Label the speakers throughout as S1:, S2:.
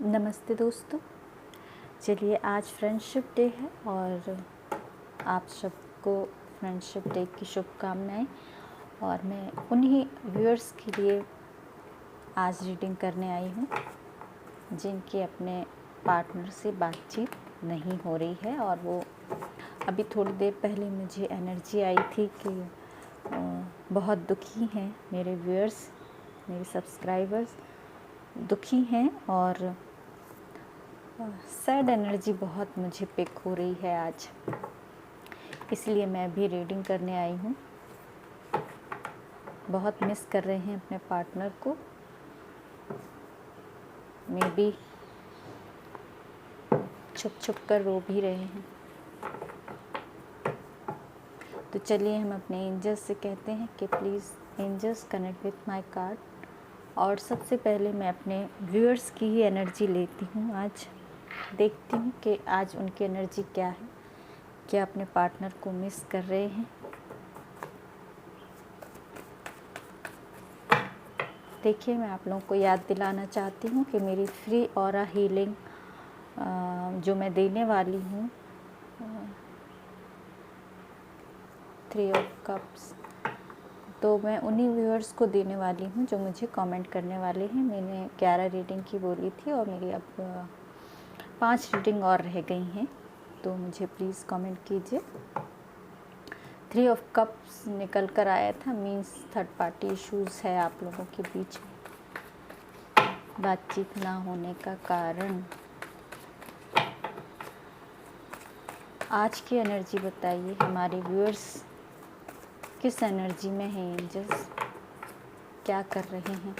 S1: नमस्ते दोस्तों। चलिए आज फ्रेंडशिप डे है और आप सबको फ्रेंडशिप डे की शुभकामनाएं। और मैं उन्हीं व्यूअर्स के लिए आज रीडिंग करने आई हूँ जिनकी अपने पार्टनर से बातचीत नहीं हो रही है। और वो अभी थोड़ी देर पहले मुझे एनर्जी आई थी कि बहुत दुखी हैं मेरे व्यूअर्स, मेरे सब्सक्राइबर्स दुखी हैं और सैड एनर्जी बहुत मुझे पिक हो रही है आज, इसलिए मैं भी रीडिंग करने आई हूँ। बहुत मिस कर रहे हैं अपने पार्टनर को, मे बी छुप छुप कर रो भी रहे हैं। तो चलिए हम अपने एंजल्स से कहते हैं कि please angels connect with my card. और सबसे पहले मैं अपने व्यूअर्स की ही एनर्जी लेती हूँ। आज देखती हूँ कि आज उनकी एनर्जी क्या है, क्या अपने पार्टनर को मिस कर रहे हैं। देखिए, मैं आप लोगों को याद दिलाना चाहती हूँ कि मेरी फ्री ऑरा हीलिंग जो मैं देने वाली हूँ, 3 ऑफ कप्स, तो मैं उन्हीं व्यूअर्स को देने वाली हूँ जो मुझे कमेंट करने वाले हैं। मैंने 11 रीडिंग की बोली थी और मेरी अब 5 रीडिंग और रह गई हैं, तो मुझे प्लीज़ कमेंट कीजिए। 3 ऑफ कप्स निकल कर आया था, मीन्स थर्ड पार्टी इश्यूज़ है आप लोगों के बीच में, बातचीत ना होने का कारण। आज की एनर्जी बताइए, हमारे व्यूअर्स किस एनर्जी में हैं, एंजल्स क्या कर रहे हैं।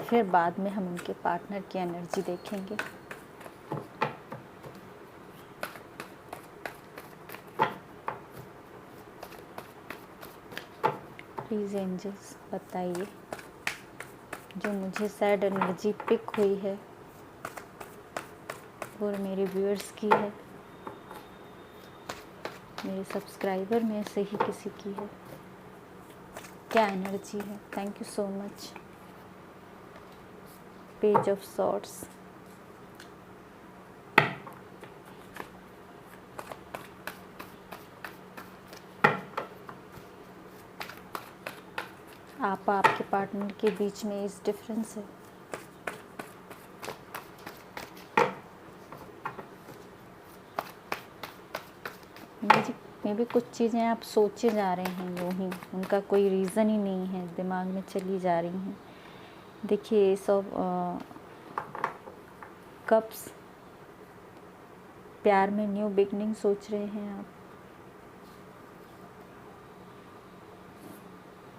S1: फिर बाद में हम उनके पार्टनर की एनर्जी देखेंगे। प्लीज़ एंजल्स बताइए, जो मुझे सैड एनर्जी पिक हुई है और मेरे व्यूअर्स की है, मेरे सब्सक्राइबर में से ही किसी की है, क्या एनर्जी है। Thank you so much. Page of swords, आपके पार्टनर के बीच में इस डिफरेंस है। मे भी कुछ चीज़ें आप सोचे जा रहे हैं, यूँ ही उनका कोई रीज़न ही नहीं है, दिमाग में चली जा रही हैं। देखिए, सब कप्स, प्यार में न्यू बिगनिंग सोच रहे हैं आप।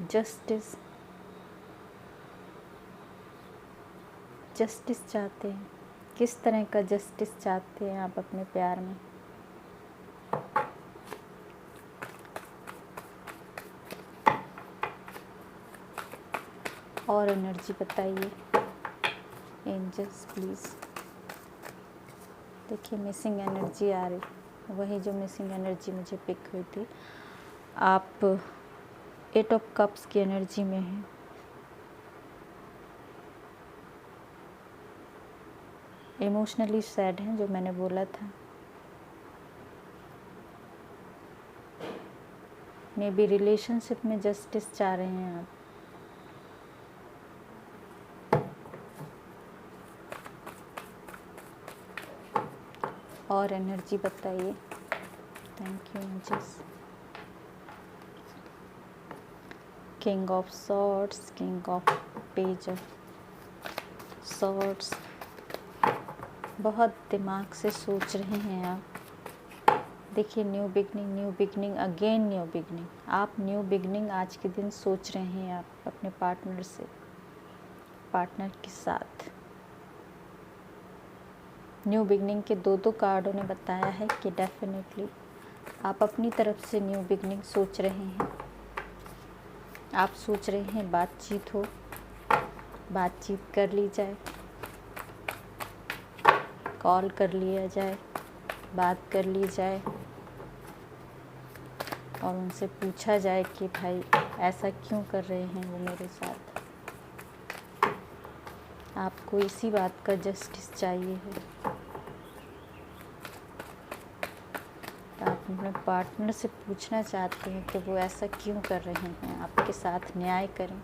S1: जस्टिस, जस्टिस चाहते हैं। किस तरह का जस्टिस चाहते हैं आप अपने प्यार में। और एनर्जी बताइए एंजल्स प्लीज़। देखिए, मिसिंग एनर्जी आ रही, वही जो मिसिंग एनर्जी मुझे पिक हुई थी। आप 8 ऑफ कप्स की एनर्जी में हैं। इमोशनली सैड हैं, जो मैंने बोला था। मे बी रिलेशनशिप में जस्टिस चाह रहे हैं आप। और एनर्जी बताइए। Thank you angels. King of swords, king of page of swords, बहुत दिमाग से सोच रहे हैं आप। देखिए, new beginning again new beginning. आप न्यू बिगनिंग आज के दिन सोच रहे हैं आप अपने पार्टनर से, पार्टनर के साथ। न्यू बिगनिंग के दो कार्डों ने बताया है कि डेफिनेटली आप अपनी तरफ से न्यू बिगनिंग सोच रहे हैं। आप सोच रहे हैं बातचीत हो, बातचीत कर ली जाए, कॉल कर लिया जाए, बात कर ली जाए और उनसे पूछा जाए कि भाई ऐसा क्यों कर रहे हैं वो मेरे साथ। आपको इसी बात का जस्टिस चाहिए है। आप अपने पार्टनर से पूछना चाहते हैं कि वो ऐसा क्यों कर रहे हैं, आपके साथ न्याय करें।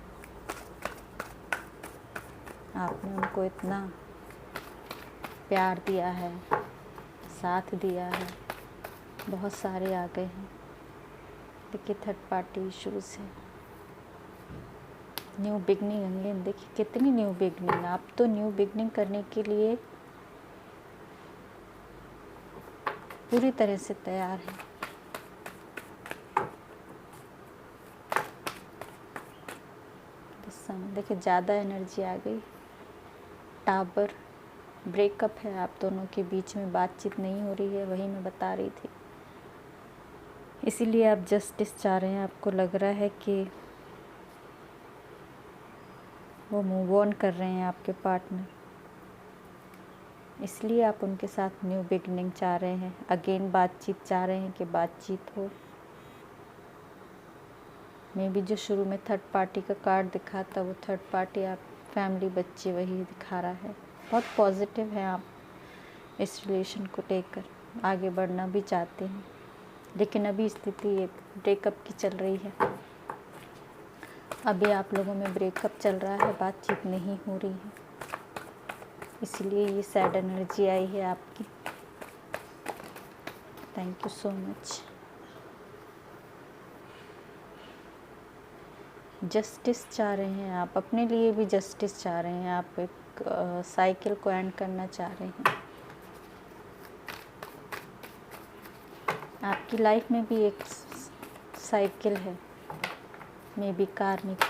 S1: आपने उनको इतना प्यार दिया है, साथ दिया है, बहुत सारे आ गए हैं, देखिए थर्ड पार्टी इश्यूज़ है। न्यू बिगनिंग अगेन, देखिए कितनी न्यू बिगनिंग। आप तो न्यू बिगनिंग करने के लिए पूरी तरह से तैयार हैं। देखिए ज़्यादा एनर्जी आ गई। टावर ब्रेकअप है, आप दोनों के बीच में बातचीत नहीं हो रही है, वही मैं बता रही थी। इसीलिए आप जस्टिस चाह रहे हैं। आपको लग रहा है कि वो मूव ऑन कर रहे हैं आपके पार्टनर, इसलिए आप उनके साथ न्यू बिगनिंग चाह रहे हैं। अगेन बातचीत चाह रहे हैं कि बातचीत हो। मे भी जो शुरू में थर्ड पार्टी का कार्ड दिखा था, वो थर्ड पार्टी आप फैमिली, बच्चे, वही दिखा रहा है। बहुत पॉजिटिव है आप इस रिलेशन को लेकर, आगे बढ़ना भी चाहते हैं, लेकिन अभी स्थिति ब्रेकअप की चल रही है। अभी आप लोगों में ब्रेकअप चल रहा है, बातचीत नहीं हो रही है, इसलिए ये सैड एनर्जी आई है आपकी। Thank you so much. Justice चाह रहे हैं आप, अपने लिए भी जस्टिस चाह रहे हैं। आप एक साइकिल को एंड करना चाह रहे हैं। आपकी लाइफ में भी एक साइकिल है, मे बी कार्मिक।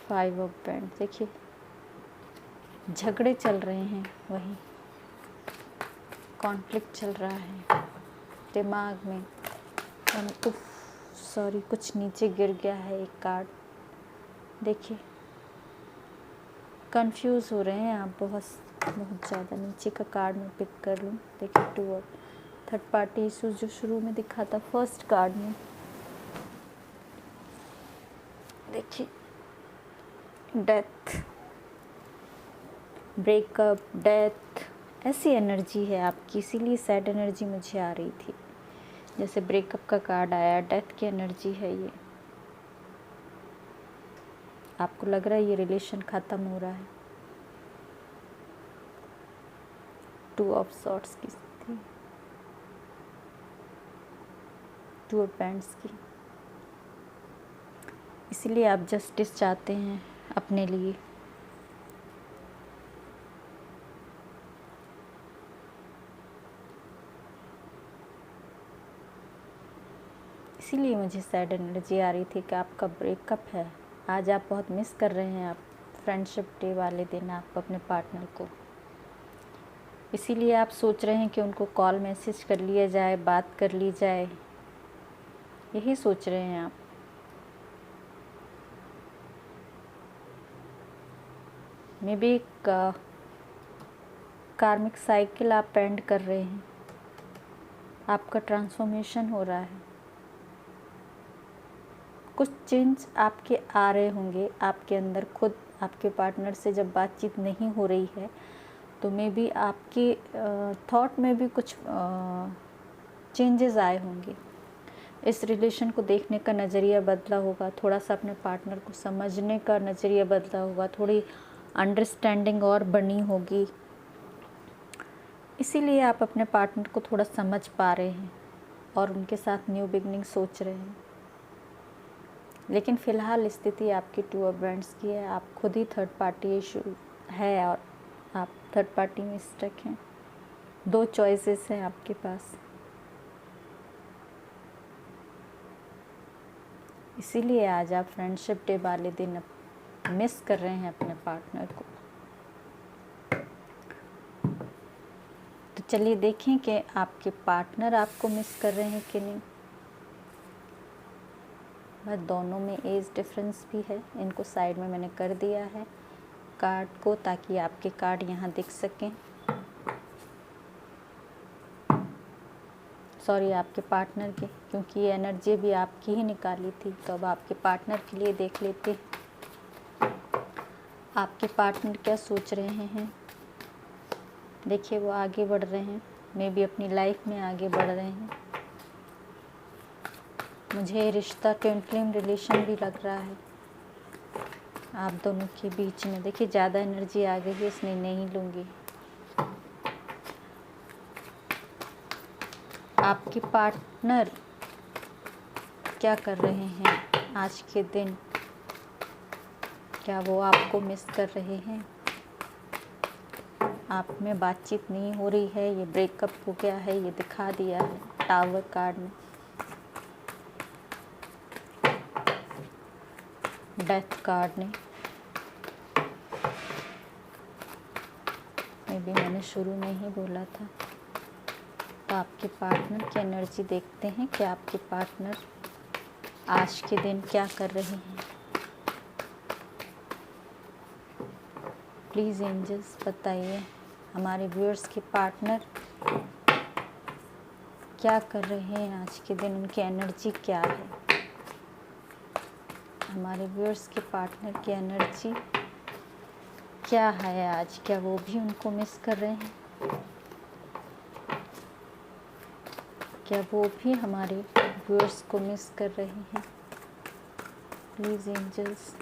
S1: 5 ऑफ पेंट्स, देखिए झगड़े चल रहे हैं, वही कॉन्फ्लिक्ट चल रहा है दिमाग में। सॉरी, कुछ नीचे गिर गया है एक कार्ड, देखिए कंफ्यूज हो रहे हैं आप बहुत ज़्यादा। नीचे का कार्ड मैं पिक कर लूँ, देखिए 2 ऑफ थर्ड पार्टी इशूज़ जो शुरू में दिखा था फर्स्ट कार्ड में, देखिए डेथ, ब्रेकअप, डेथ, ऐसी एनर्जी है आपकी, इसीलिए सैड एनर्जी मुझे आ रही थी। जैसे ब्रेकअप का कार्ड आया, डेथ की एनर्जी है ये। आपको लग रहा है ये रिलेशन ख़त्म हो रहा है। 2 ऑफ सॉर्ट्स की स्थिति, 2 ऑफ पेंट्स की, इसलिए आप जस्टिस चाहते हैं अपने लिए। इसीलिए मुझे सैड एनर्जी आ रही थी कि आपका ब्रेकअप है। आज आप बहुत मिस कर रहे हैं, आप फ्रेंडशिप डे वाले दिन आप अपने पार्टनर को, इसीलिए आप सोच रहे हैं कि उनको कॉल मैसेज कर लिया जाए, बात कर ली जाए, यही सोच रहे हैं आप। मे बी कार्मिक साइकिल आप एंड कर रहे हैं, आपका ट्रांसफॉर्मेशन हो रहा है, कुछ चेंज आपके आ रहे होंगे आपके अंदर। खुद आपके पार्टनर से जब बातचीत नहीं हो रही है तो मे बी आपके थॉट में भी कुछ चेंजेस आए होंगे। इस रिलेशन को देखने का नज़रिया बदला होगा, थोड़ा सा अपने पार्टनर को समझने का नज़रिया बदला होगा, थोड़ी अंडरस्टैंडिंग और बनी होगी। इसीलिए आप अपने पार्टनर को थोड़ा समझ पा रहे हैं और उनके साथ न्यू बिगनिंग सोच रहे हैं। लेकिन फ़िलहाल स्थिति आपकी 2 ऑफ वैंड्स की है। आप खुद ही थर्ड पार्टी इशू है और आप थर्ड पार्टी में स्टक हैं। 2 चॉइसेस हैं आपके पास, इसीलिए आज आप फ्रेंडशिप डे वाले दिन मिस कर रहे हैं अपने पार्टनर को। तो चलिए देखें कि आपके पार्टनर आपको मिस कर रहे हैं कि नहीं। बस दोनों में एज डिफरेंस भी है, इनको साइड में मैंने कर दिया है कार्ड को, ताकि आपके कार्ड यहाँ दिख सकें। सॉरी, आपके पार्टनर के, क्योंकि ये एनर्जी भी आपकी ही निकाली थी, तो अब आपके पार्टनर के लिए देख लेते हैं। आपके पार्टनर क्या सोच रहे हैं। देखिए वो आगे बढ़ रहे हैं, मे बी अपनी लाइफ में आगे बढ़ रहे हैं। मुझे ये रिश्ता ट्विन फ्लेम रिलेशन भी लग रहा है आप दोनों के बीच में। देखिए ज़्यादा एनर्जी आ गई है, इसमें नहीं लूँगी। आपके पार्टनर क्या कर रहे हैं आज के दिन। क्या वो आपको मिस कर रहे हैं। आप में बातचीत नहीं हो रही है, ये ब्रेकअप हो गया है, ये दिखा दिया है टावर कार्ड में। डेथ कार्ड ने मे भी मैंने शुरू में ही बोला था। तो आपके पार्टनर की एनर्जी देखते हैं कि आपके पार्टनर आज के दिन क्या कर रहे हैं। प्लीज़ एंजल्स बताइए हमारे व्यूअर्स के पार्टनर क्या कर रहे हैं आज के दिन, उनकी एनर्जी क्या है। हमारे व्यूअर्स के पार्टनर की एनर्जी क्या है आज। क्या वो भी उनको मिस कर रहे हैं। क्या वो भी हमारे व्यूअर्स को मिस कर रहे हैं। प्लीज़ एंजल्स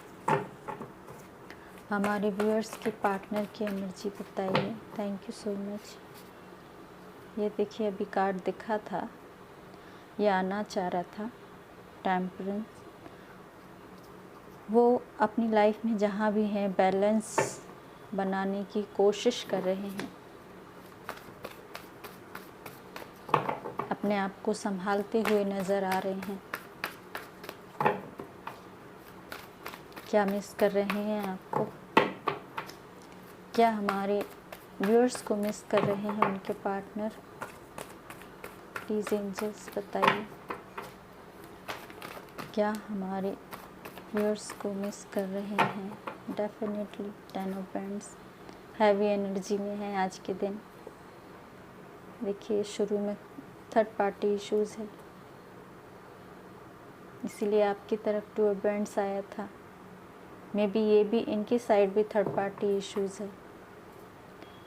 S1: हमारे व्यूअर्स के पार्टनर की एनर्जी बताइए। Thank you so much. ये देखिए अभी कार्ड दिखा था, ये आना चाह रहा था टेम्परेंस। वो अपनी लाइफ में जहाँ भी हैं बैलेंस बनाने की कोशिश कर रहे हैं, अपने आप को संभालते हुए नज़र आ रहे हैं। क्या मिस कर रहे हैं आपको। क्या हमारे व्यूअर्स को मिस कर रहे हैं उनके पार्टनर। प्लीज़ एंजल्स बताइए क्या हमारे व्यूअर्स को मिस कर रहे हैं। Definitely 10 of paints heavy energy में है आज के दिन। देखिए शुरू में थर्ड पार्टी इश्यूज़ है, इसीलिए आपकी तरफ 2 ऑफ पेंट्स आया था। मे बी ये भी इनकी साइड भी थर्ड पार्टी इश्यूज़ है।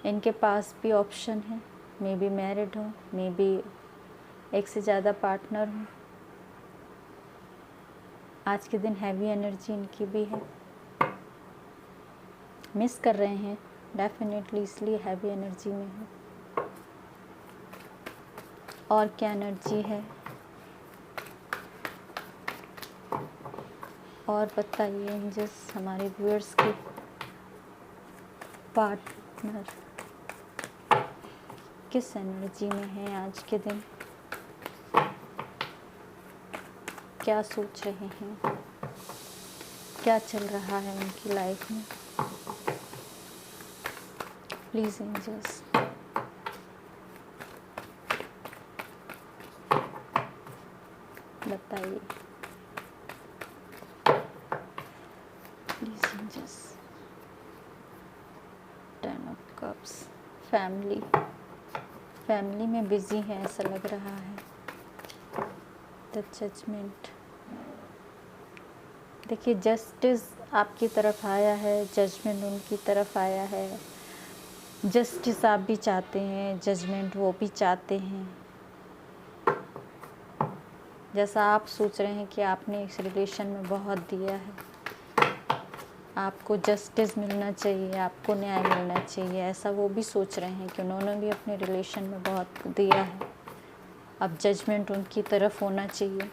S1: इनके पास भी ऑप्शन है, मे बी मैरिड हो, मे बी एक से ज़्यादा पार्टनर हो। आज के दिन हैवी एनर्जी इनकी भी है, मिस कर रहे हैं डेफिनेटली, इसलिए हैवी एनर्जी में है। और क्या एनर्जी है और बताइए एंजल्स हमारे व्यूअर्स के पार्टनर किस एनर्जी में है आज के दिन। क्या सोच रहे हैं, क्या चल रहा है उनकी लाइफ में। प्लीज़ एंजल्स बताइए। Please angels 10 of cups family में बिजी है ऐसा लग रहा है। द जजमेंट देखिए जस्टिस आपकी तरफ आया है, जजमेंट उनकी तरफ आया है। जस्टिस आप भी चाहते हैं, जजमेंट वो भी चाहते हैं। जैसा आप सोच रहे हैं कि आपने इस रिलेशन में बहुत दिया है, आपको जस्टिस मिलना चाहिए, आपको न्याय मिलना चाहिए, ऐसा वो भी सोच रहे हैं कि उन्होंने भी अपने रिलेशन में बहुत दिया है। अब जजमेंट उनकी तरफ होना चाहिए।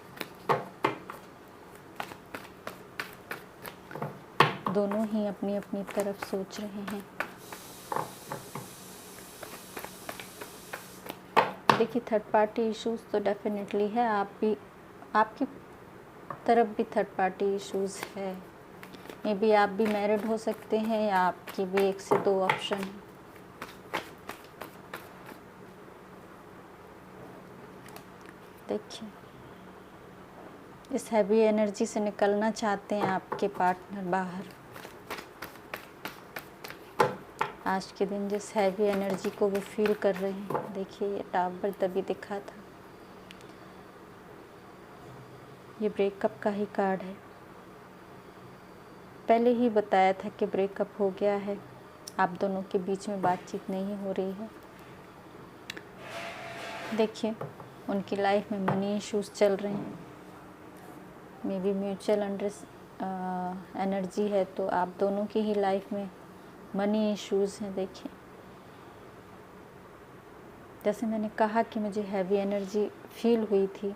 S1: दोनों ही अपनी अपनी तरफ सोच रहे हैं। देखिए थर्ड पार्टी इश्यूज़ तो डेफिनेटली है, आपकी तरफ भी थर्ड पार्टी इश्यूज़ है। मे बी आप भी मैरिड हो सकते हैं या आपकी भी 1 से 2 ऑप्शन है। देखिए इस हैवी एनर्जी से निकलना चाहते हैं आपके पार्टनर बाहर। आज के दिन जिस हैवी एनर्जी को वो फील कर रहे हैं, देखिए ये टावर तभी दिखा था, ये ब्रेकअप का ही कार्ड है। पहले ही बताया था कि ब्रेकअप हो गया है, आप दोनों के बीच में बातचीत नहीं हो रही है। देखिए, उनकी लाइफ में मनी इश्यूज चल रहे हैं, मे बी म्यूचुअल एनर्जी है, तो आप दोनों की ही लाइफ में मनी इश्यूज हैं। देखिए, जैसे मैंने कहा कि मुझे हैवी एनर्जी फील हुई थी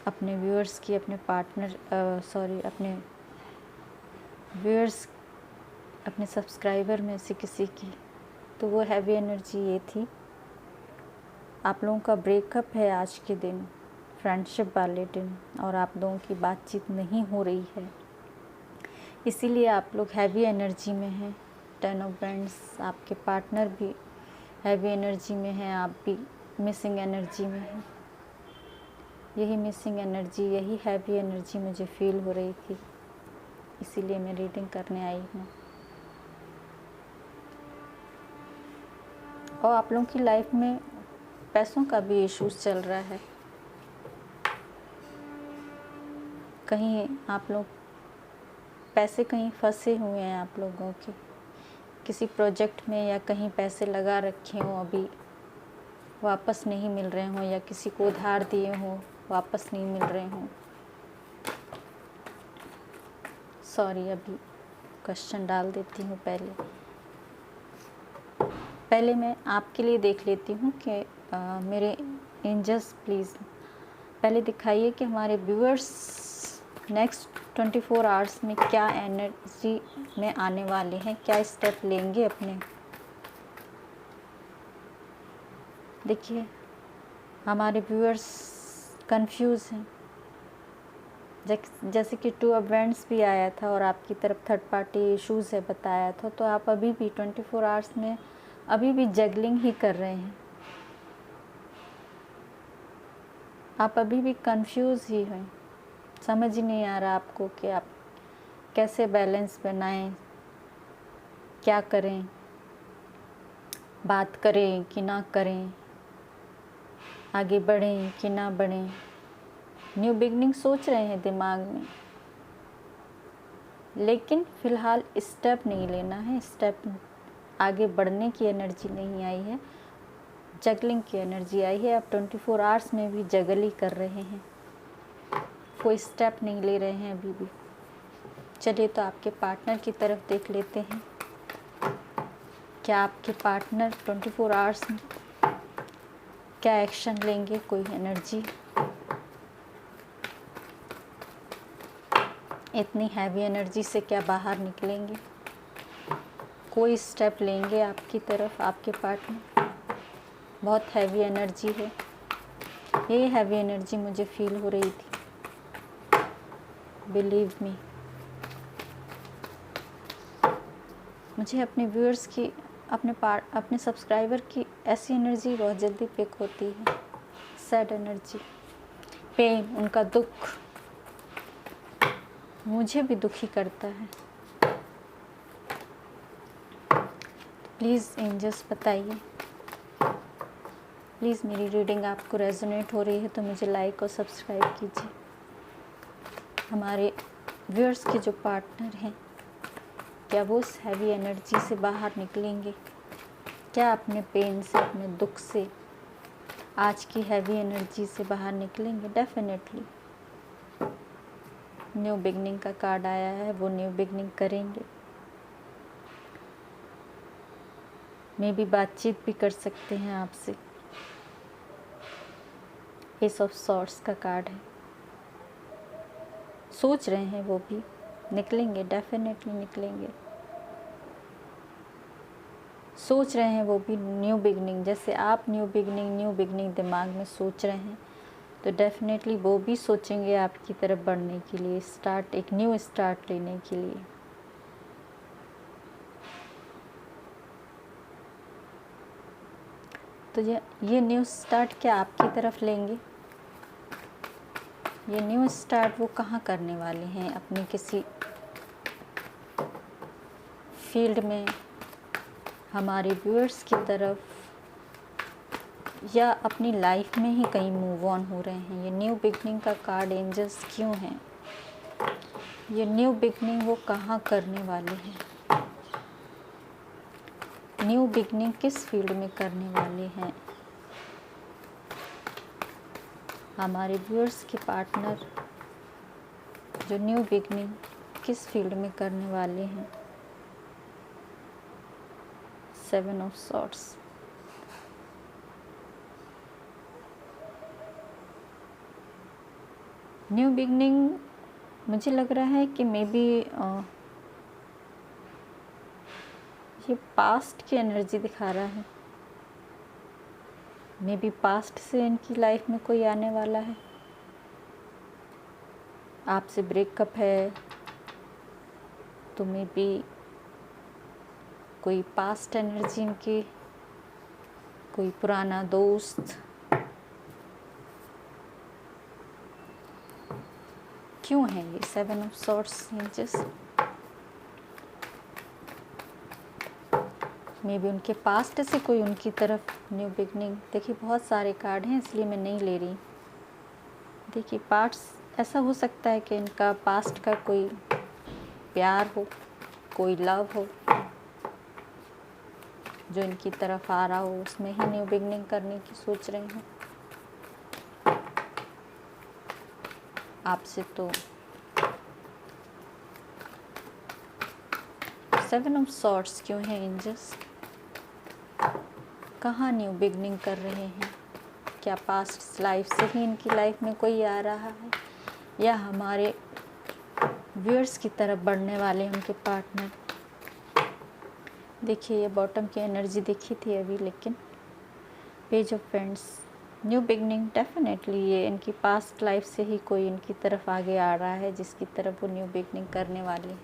S1: अपने व्यूअर्स की, अपने अपने व्यूअर्स, अपने सब्सक्राइबर में से किसी की, तो वो हैवी एनर्जी ये थी। आप लोगों का ब्रेकअप है आज के दिन, फ्रेंडशिप वाले दिन, और आप लोगों की बातचीत नहीं हो रही है, इसीलिए आप लोग हैवी एनर्जी में हैं। 10 ऑफ वैंड्स, आपके पार्टनर भी हैवी एनर्जी में हैं, आप भी मिसिंग एनर्जी में हैं। यही मिसिंग एनर्जी, यही हैवी एनर्जी मुझे फील हो रही थी, इसीलिए मैं रीडिंग करने आई हूँ। और आप लोगों की लाइफ में पैसों का भी इश्यूज चल रहा है। कहीं आप लोग पैसे कहीं फंसे हुए हैं, आप लोगों के किसी प्रोजेक्ट में, या कहीं पैसे लगा रखे हों, अभी वापस नहीं मिल रहे हों, या किसी को उधार दिए हों, वापस नहीं मिल रहे हों। सॉरी, अभी क्वेश्चन डाल देती हूँ। पहले मैं आपके लिए देख लेती हूँ कि मेरे एंजल्स प्लीज़ पहले दिखाइए कि हमारे व्यूअर्स नेक्स्ट 24 आवर्स में क्या एनर्जी में आने वाले हैं, क्या स्टेप लेंगे अपने। देखिए, हमारे व्यूअर्स कंफ्यूज हैं, जैसे कि 2 ऑफ वैंड्स भी आया था और आपकी तरफ थर्ड पार्टी इश्यूज़ है बताया था, तो आप अभी भी 24 आवर्स में अभी भी जगलिंग ही कर रहे हैं, आप अभी भी कंफ्यूज ही हैं। समझ ही नहीं आ रहा आपको कि आप कैसे बैलेंस बनाएं, क्या करें, बात करें कि ना करें, आगे बढ़ें कि ना बढ़ें। न्यू बिगनिंग सोच रहे हैं दिमाग में, लेकिन फ़िलहाल स्टेप नहीं लेना है। स्टेप आगे बढ़ने की एनर्जी नहीं आई है, जगलिंग की एनर्जी आई है। आप 24 आवर्स में भी जगल ही कर रहे हैं, कोई स्टेप नहीं ले रहे हैं अभी भी। चलिए, तो आपके पार्टनर की तरफ देख लेते हैं। क्या आपके पार्टनर 24 आवर्स में क्या एक्शन लेंगे, कोई एनर्जी, इतनी हैवी एनर्जी से क्या बाहर निकलेंगे, कोई स्टेप लेंगे आपकी तरफ आपके पार्टनर। बहुत हैवी एनर्जी है, ये हैवी एनर्जी मुझे फील हो रही थी, बिलीव मी। मुझे अपने व्यूअर्स की, अपने सब्सक्राइबर की ऐसी एनर्जी बहुत जल्दी पिक होती है। सैड एनर्जी, पेन, उनका दुख मुझे भी दुखी करता है। प्लीज़ एंजल्स बताइए, प्लीज़ मेरी रीडिंग आपको रेजोनेट हो रही है तो मुझे लाइक और सब्सक्राइब कीजिए। हमारे व्यूअर्स के जो पार्टनर हैं, क्या वो उस हैवी एनर्जी से बाहर निकलेंगे, क्या अपने पेन से, अपने दुख से, आज की हैवी एनर्जी से बाहर निकलेंगे। डेफिनेटली न्यू बिगनिंग का कार्ड आया है, वो न्यू बिगनिंग करेंगे। मे भी बातचीत भी कर सकते हैं आपसे। एस ऑफ सॉर्ड्स का कार्ड है, सोच रहे हैं वो भी निकलेंगे, डेफिनेटली निकलेंगे। सोच रहे हैं वो भी न्यू बिगनिंग, जैसे आप न्यू बिगनिंग दिमाग में सोच रहे हैं, तो डेफिनेटली वो भी सोचेंगे आपकी तरफ बढ़ने के लिए, एक न्यू स्टार्ट लेने के लिए। तो ये न्यू स्टार्ट क्या आपकी तरफ लेंगे? ये न्यू स्टार्ट वो कहाँ करने वाले हैं? अपने किसी फील्ड में, हमारे व्यूअर्स की तरफ, या अपनी लाइफ में ही कहीं मूव ऑन हो रहे हैं? ये न्यू बिगनिंग का कार्ड एंजल्स क्यों है? ये न्यू बिगनिंग वो कहाँ करने वाले हैं, न्यू बिगनिंग किस फील्ड में करने वाले हैं। हमारे व्यूअर्स के पार्टनर जो न्यू बिगनिंग किस फील्ड में करने वाले हैं। 7 ऑफ सॉर्ड्स, न्यू बिगनिंग मुझे लग रहा है कि मे बी ये पास्ट की एनर्जी दिखा रहा है। मे बी पास्ट से इनकी लाइफ में कोई आने वाला है, आपसे ब्रेकअप है तो मे बी कोई पास्ट एनर्जी इनकी, कोई पुराना दोस्त। क्यों है ये 7 of swords niches? May be उनके पास्ट से कोई उनकी तरफ न्यू बिगनिंग। देखिए बहुत सारे कार्ड हैं इसलिए मैं नहीं ले रही। देखिए पार्ट्स ऐसा हो सकता है कि इनका पास्ट का कोई प्यार हो, कोई लव हो जो इनकी तरफ आ रहा हो, उसमें ही न्यू बिगनिंग करने की सोच रही हूँ आपसे। तो 7 ऑफ सॉर्ड्स क्यों है एंजल्स? कहाँ न्यू बिगनिंग कर रहे हैं? क्या पास्ट लाइफ से ही इनकी लाइफ में कोई आ रहा है, या हमारे व्यूअर्स की तरफ बढ़ने वाले उनके पार्टनर? देखिए ये बॉटम की एनर्जी देखी थी अभी, लेकिन page of friends, new beginning definitely ये इनकी पास्ट लाइफ से ही कोई इनकी तरफ आगे आ रहा है जिसकी तरफ वो न्यू बिगनिंग करने वाले हैं।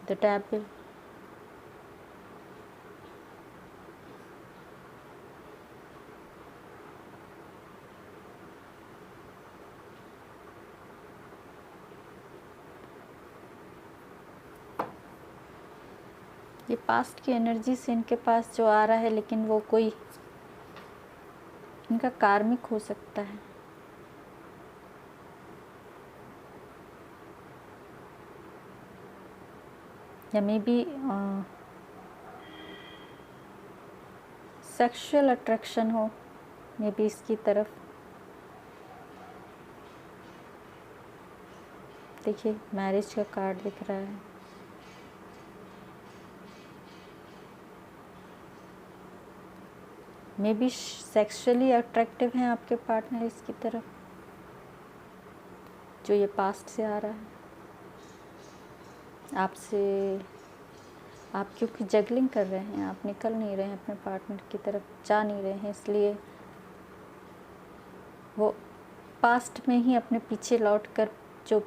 S1: द टेबल, ये पास्ट की एनर्जी से इनके पास जो आ रहा है, लेकिन वो कोई इनका कार्मिक हो सकता है। या मे बी सेक्सुअल अट्रैक्शन हो मे बी इसकी तरफ। देखिए मैरिज का कार्ड दिख रहा है। मे बी सेक्सुअली अट्रैक्टिव हैं आपके पार्टनर इसकी तरफ, जो ये पास्ट से आ रहा है आपसे। आप क्योंकि जगलिंग कर रहे हैं, आप निकल नहीं रहे हैं अपने पार्टनर की तरफ, जा नहीं रहे हैं, इसलिए वो पास्ट में ही अपने पीछे लौटकर जो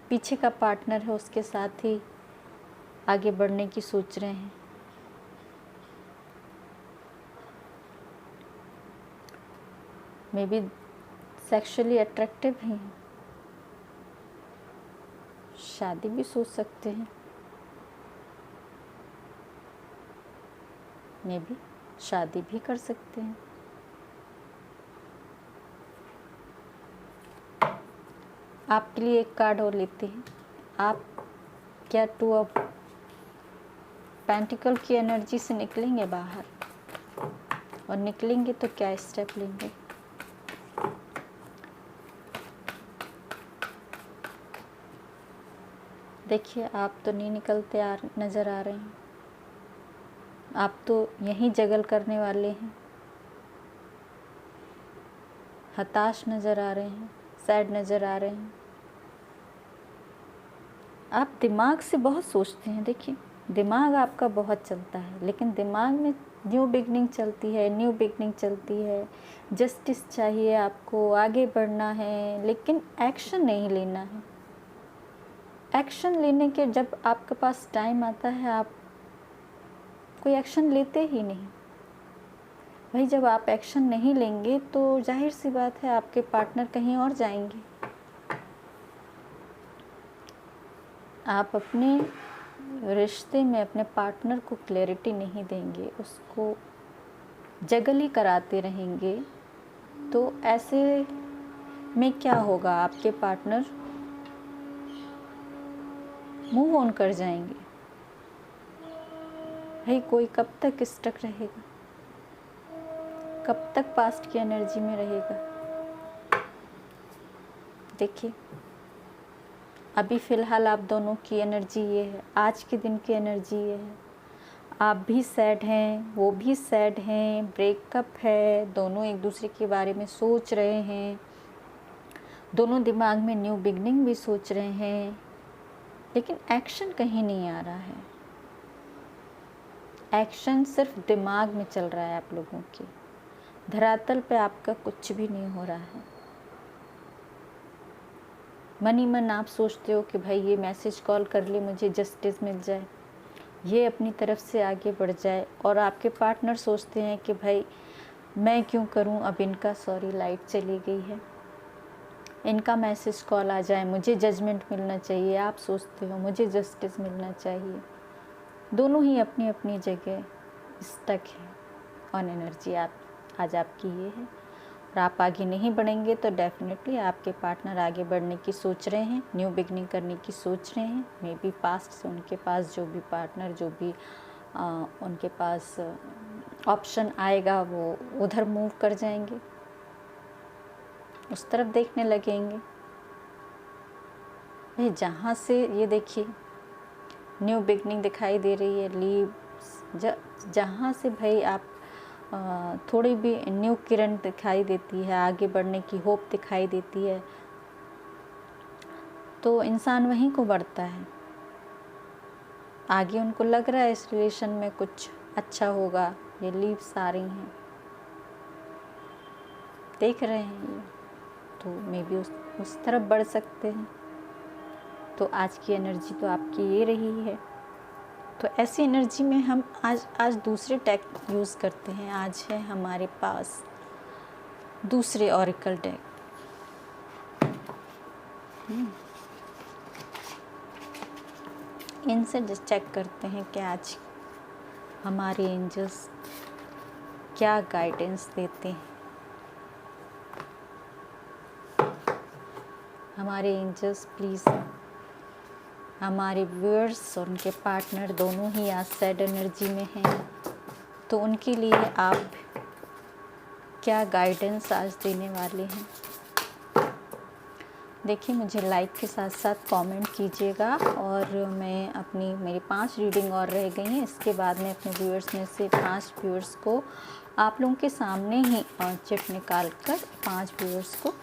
S1: पीछे का पार्टनर है उसके साथ ही आगे बढ़ने की सोच रहे हैं। मे बी सेक्सुअली अट्रैक्टिव हैं, शादी भी सोच सकते हैं, मे बी शादी भी कर सकते हैं। आपके लिए एक कार्ड और लेते हैं। आप क्या 2 ऑफ पेंटिकल की एनर्जी से निकलेंगे बाहर, और निकलेंगे तो क्या स्टेप लेंगे? देखिए आप तो नहीं निकलते नज़र आ रहे हैं, आप तो यहीं जगल करने वाले हैं, हताश नज़र आ रहे हैं, सैड नज़र आ रहे हैं। आप दिमाग से बहुत सोचते हैं। देखिए दिमाग आपका बहुत चलता है, लेकिन दिमाग में न्यू बिगनिंग चलती है, न्यू बिगनिंग चलती है, जस्टिस चाहिए आपको, आगे बढ़ना है, लेकिन एक्शन नहीं लेना है। एक्शन लेने के जब आपके पास टाइम आता है, आप कोई एक्शन लेते ही नहीं। भाई जब आप एक्शन नहीं लेंगे तो जाहिर सी बात है आपके पार्टनर कहीं और जाएंगे। आप अपने रिश्ते में अपने पार्टनर को क्लैरिटी नहीं देंगे, उसको जगल ही कराते रहेंगे, तो ऐसे में क्या होगा, आपके पार्टनर मूव ऑन कर जाएंगे। भाई कोई कब तक स्टक रहेगा, कब तक पास्ट की एनर्जी में रहेगा। देखिए अभी फ़िलहाल आप दोनों की एनर्जी ये है, आज के दिन की एनर्जी ये है। आप भी सैड हैं, वो भी सैड हैं, ब्रेकअप है, दोनों एक दूसरे के बारे में सोच रहे हैं, दोनों दिमाग में न्यू बिगनिंग भी सोच रहे हैं, लेकिन एक्शन कहीं नहीं आ रहा है। एक्शन सिर्फ दिमाग में चल रहा है आप लोगों के, धरातल पे आपका कुछ भी नहीं हो रहा है। मन ही मन आप सोचते हो कि भाई ये मैसेज कॉल कर ले, मुझे जस्टिस मिल जाए, ये अपनी तरफ से आगे बढ़ जाए, और आपके पार्टनर सोचते हैं कि भाई मैं क्यों करूं, अब इनका सॉरी लाइट चली गई है, इनका मैसेज कॉल आ जाए, मुझे जजमेंट मिलना चाहिए। आप सोचते हो मुझे जस्टिस मिलना चाहिए। दोनों ही अपनी अपनी जगह स्टक है ऑन एनर्जी। आप आज आपकी ये है, और आप आगे नहीं बढ़ेंगे तो डेफिनेटली आपके पार्टनर आगे बढ़ने की सोच रहे हैं, न्यू बिगनिंग करने की सोच रहे हैं। मे बी पास्ट से उनके पास जो भी पार्टनर, जो भी उनके पास ऑप्शन आएगा वो उधर मूव कर जाएंगे, उस तरफ देखने लगेंगे। भाई जहाँ से ये देखिए न्यू बिगनिंग दिखाई दे रही है, लीव्स, जहाँ से भाई आप थोड़ी भी न्यू किरण दिखाई देती है, आगे बढ़ने की होप दिखाई देती है, तो इंसान वहीं को बढ़ता है। आगे उनको लग रहा है इस रिलेशन में कुछ अच्छा होगा, ये लीव्स आ रही हैं, देख रहे हैं ये, तो मे बी उस तरफ बढ़ सकते हैं। तो आज की एनर्जी तो आपकी ये रही है। तो ऐसी एनर्जी में हम आज दूसरे डेक यूज़ करते हैं। आज है हमारे पास दूसरे ऑरेकल डेक। इनसे चेक करते हैं कि आज हमारे एंजल्स क्या गाइडेंस देते हैं। हमारे एंजल्स प्लीज़ हमारे व्यूअर्स और उनके पार्टनर दोनों ही आज सैड एनर्जी में हैं, तो उनके लिए आप क्या गाइडेंस आज देने वाले हैं। देखिए मुझे लाइक के साथ साथ कमेंट कीजिएगा, और मेरी 5 रीडिंग और रह गई हैं। इसके बाद मैं अपने व्यूअर्स में से 5 व्यूअर्स को आप लोगों के सामने ही चिट निकाल कर 5 व्यूअर्स को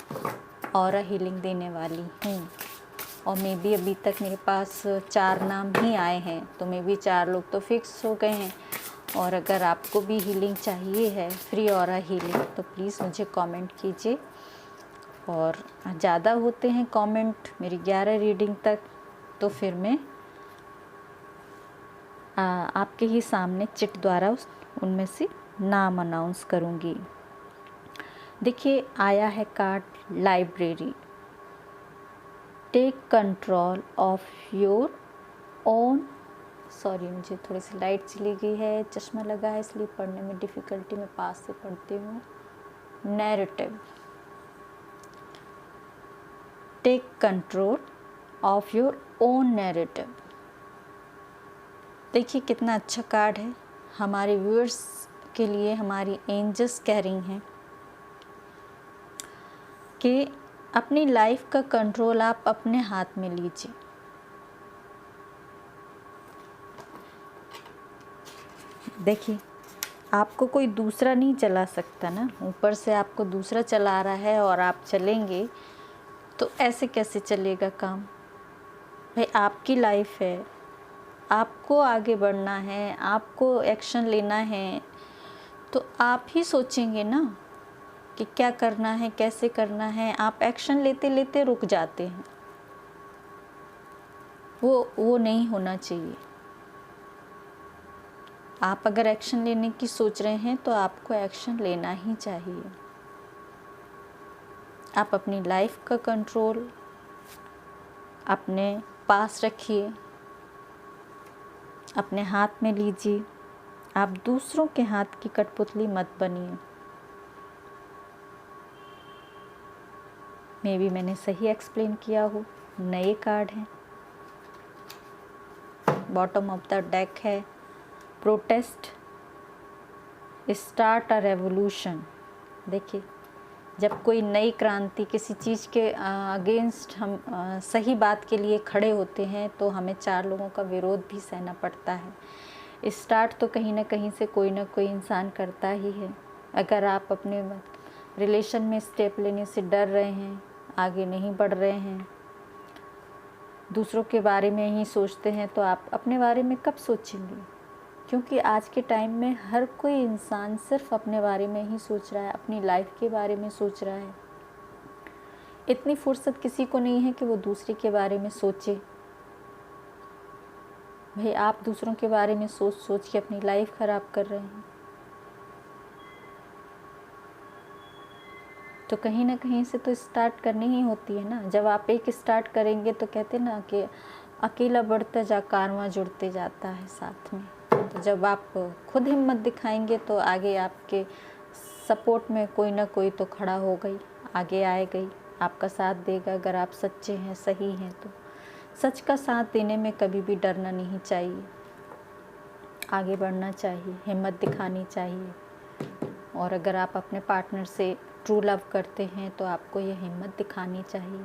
S1: ऑरा हीलिंग देने वाली हूँ। और मे बी अभी तक मेरे पास 4 नाम ही आए हैं, तो मे बी 4 लोग तो फिक्स हो गए हैं। और अगर आपको भी हीलिंग चाहिए है, फ्री ऑरा हीलिंग, तो प्लीज़ मुझे कमेंट कीजिए। और ज़्यादा होते हैं कमेंट मेरी 11 रीडिंग तक, तो फिर मैं आपके ही सामने चिट द्वारा उनमें से नाम अनाउंस करूँगी। देखिए आया है card library. Take control of your own, sorry मुझे थोड़ी सी लाइट चली गई है, चश्मा लगा है इसलिए पढ़ने में डिफ़िकल्टी, मैं पास से पढ़ती हूँ। Narrative, take control of your own narrative. देखिए कितना अच्छा कार्ड है। हमारे व्यूअर्स के लिए हमारी एंजल्स कह रही हैं कि अपनी लाइफ का कंट्रोल आप अपने हाथ में लीजिए। देखिए आपको कोई दूसरा नहीं चला सकता ना, ऊपर से आपको दूसरा चला रहा है और आप चलेंगे, तो ऐसे कैसे चलेगा काम। भाई आपकी लाइफ है, आपको आगे बढ़ना है, आपको एक्शन लेना है, तो आप ही सोचेंगे ना कि क्या करना है, कैसे करना है। आप एक्शन लेते लेते रुक जाते हैं, वो नहीं होना चाहिए। आप अगर एक्शन लेने की सोच रहे हैं तो आपको एक्शन लेना ही चाहिए। आप अपनी लाइफ का कंट्रोल अपने पास रखिए, अपने हाथ में लीजिए। आप दूसरों के हाथ की कठपुतली मत बनिए। मे बी मैंने सही एक्सप्लेन किया हो। नए कार्ड हैं, बॉटम ऑफ द डेक है प्रोटेस्ट, स्टार्ट अ रेवोल्यूशन। देखिए, जब कोई नई क्रांति किसी चीज़ के अगेंस्ट हम सही बात के लिए खड़े होते हैं तो हमें 4 लोगों का विरोध भी सहना पड़ता है। स्टार्ट तो कहीं ना कहीं से कोई ना कोई इंसान करता ही है। अगर आप अपने रिलेशन में स्टेप लेने से डर रहे हैं, आगे नहीं बढ़ रहे हैं, दूसरों के बारे में ही सोचते हैं, तो आप अपने बारे में कब सोचेंगे? क्योंकि आज के टाइम में हर कोई इंसान सिर्फ अपने बारे में ही सोच रहा है, अपनी लाइफ के बारे में सोच रहा है। इतनी फुर्सत किसी को नहीं है कि वो दूसरे के बारे में सोचे। भाई, आप दूसरों के बारे में सोच सोच के अपनी लाइफ ख़राब कर रहे हैं। तो कहीं ना कहीं से तो स्टार्ट करनी ही होती है ना। जब आप एक स्टार्ट करेंगे तो कहते हैं ना कि अकेला बढ़ता जा कारवां जुड़ते जाता है साथ में। तो जब आप खुद हिम्मत दिखाएंगे तो आगे आपके सपोर्ट में कोई ना कोई तो खड़ा हो गई, आगे आए गई, आपका साथ देगा। अगर आप सच्चे हैं, सही हैं, तो सच का साथ देने में कभी भी डरना नहीं चाहिए, आगे बढ़ना चाहिए, हिम्मत दिखानी चाहिए। और अगर आप अपने पार्टनर से ट्रू लव करते हैं तो आपको ये हिम्मत दिखानी चाहिए।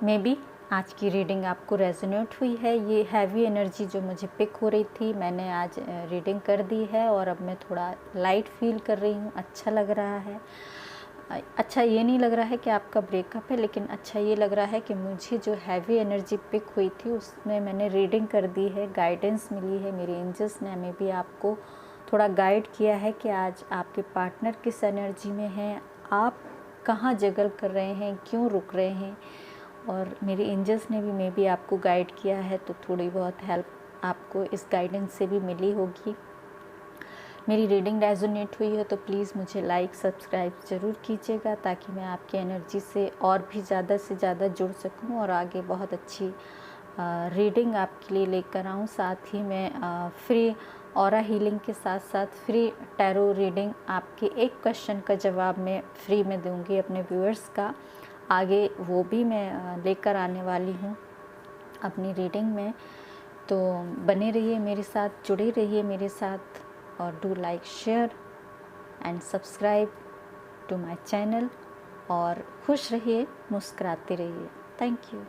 S1: मे बी आज की रीडिंग आपको रेजोनेट हुई है। ये हैवी एनर्जी जो मुझे पिक हो रही थी, मैंने आज रीडिंग कर दी है और अब मैं थोड़ा लाइट फील कर रही हूँ। अच्छा लग रहा है। अच्छा ये नहीं लग रहा है कि आपका ब्रेकअप है, लेकिन अच्छा ये लग रहा है कि मुझे जो हैवी एनर्जी पिक हुई थी उसमें मैंने रीडिंग कर दी है, गाइडेंस मिली है। मेरे एंजल्स ने हमें भी आपको थोड़ा गाइड किया है कि आज आपके पार्टनर किस एनर्जी में हैं, आप कहाँ जगल कर रहे हैं, क्यों रुक रहे हैं। और मेरे एंजल्स ने भी मैं भी आपको गाइड किया है, तो थोड़ी बहुत हेल्प आपको इस गाइडेंस से भी मिली होगी। मेरी रीडिंग रेजोनेट हुई है तो प्लीज़ मुझे लाइक सब्सक्राइब ज़रूर कीजिएगा, ताकि मैं आपकी एनर्जी से और भी ज़्यादा से ज़्यादा जुड़ सकूं और आगे बहुत अच्छी रीडिंग आपके लिए लेकर आऊं। साथ ही मैं फ्री ऑरा हीलिंग के साथ साथ फ्री टैरो रीडिंग, आपके एक क्वेश्चन का जवाब मैं फ्री में दूंगी अपने व्यूअर्स का। आगे वो भी मैं लेकर आने वाली हूँ अपनी रीडिंग में। तो बने रहिए मेरे साथ, जुड़े रहिए मेरे साथ, और do like, share and subscribe to my channel. और खुश रहिए, मुस्कुराते रहिए। Thank you.